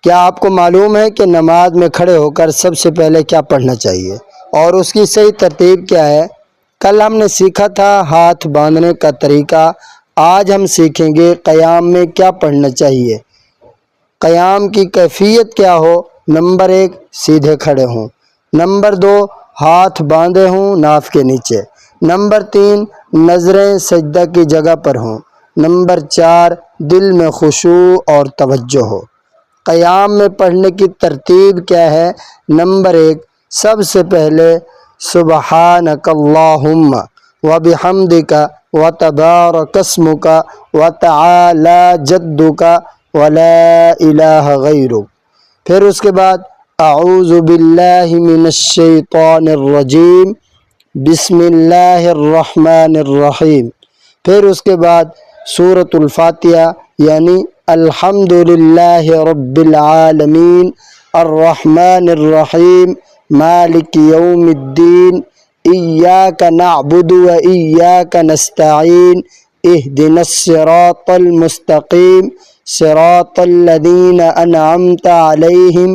کیا آپ کو معلوم ہے کہ نماز میں کھڑے ہو کر سب سے پہلے کیا پڑھنا چاہیے اور اس کی صحیح ترتیب کیا ہے؟ کل ہم نے سیکھا تھا ہاتھ باندھنے کا طریقہ۔ آج ہم سیکھیں گے قیام میں کیا پڑھنا چاہیے۔ قیام کی کیفیت کیا ہو؟ نمبر 1، سیدھے کھڑے ہوں۔ نمبر 2، ہاتھ باندھے ہوں ناف کے نیچے۔ نمبر 3، نظریں سجدہ کی جگہ پر ہوں۔ نمبر 4، دل میں خشوع اور توجہ ہو۔ قیام میں پڑھنے کی ترتیب کیا ہے؟ نمبر 1، سب سے پہلے سبحانک اللہم وبحمدک وتبارک اسمک وتعالی جدک ولا الہ غیرک۔ پھر اس کے بعد اعوذ باللہ من الشیطان الرجیم بسم اللہ الرحمن الرحیم۔ پھر اس کے بعد سورۃ الفاتحہ یعنی الحمد للہ رب العالمین الرحمن الرحیم مالک یوم الدین ایاک نعبد و ایاک نستعین اہدنا الصراط المستقیم صراط الذین انعمت علیہم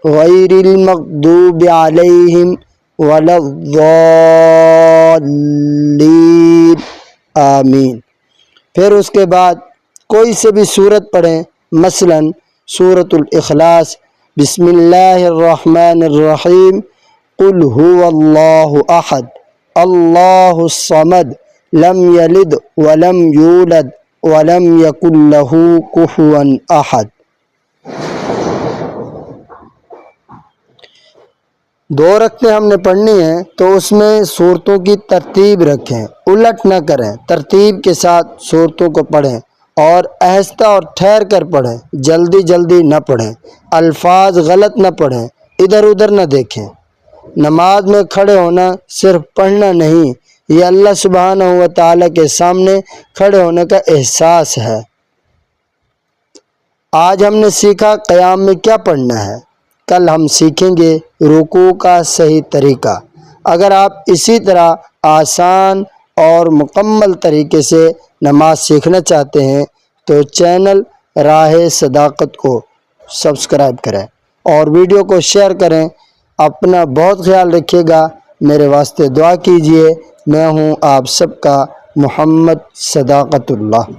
غیر المغضوب علیہم ولا الضالین آمین۔ پھر اس کے بعد کوئی سے بھی سورت پڑھیں، مثلا سورۃ الاخلاص، بسم اللہ الرحمن الرحیم قل هو اللہ احد اللہ الصمد لم یلد ولم یولد ولم یکن لہ کفوا احد۔ 2 رکعتیں ہم نے پڑھنی ہیں تو اس میں صورتوں کی ترتیب رکھیں، الٹ نہ کریں، ترتیب کے ساتھ صورتوں کو پڑھیں اور آہستہ اور ٹھہر کر پڑھیں، جلدی جلدی نہ پڑھیں، الفاظ غلط نہ پڑھیں، ادھر ادھر نہ دیکھیں۔ نماز میں کھڑے ہونا صرف پڑھنا نہیں، یہ اللہ سبحانہ و تعالیٰ کے سامنے کھڑے ہونے کا احساس ہے۔ آج ہم نے سیکھا قیام میں کیا پڑھنا ہے، کل ہم سیکھیں گے رکوع کا صحیح طریقہ۔ اگر آپ اسی طرح آسان اور مکمل طریقے سے نماز سیکھنا چاہتے ہیں تو چینل راہ صداقت کو سبسکرائب کریں اور ویڈیو کو شیئر کریں۔ اپنا بہت خیال رکھیے گا، میرے واسطے دعا کیجیے۔ میں ہوں آپ سب کا محمد صداقت اللہ۔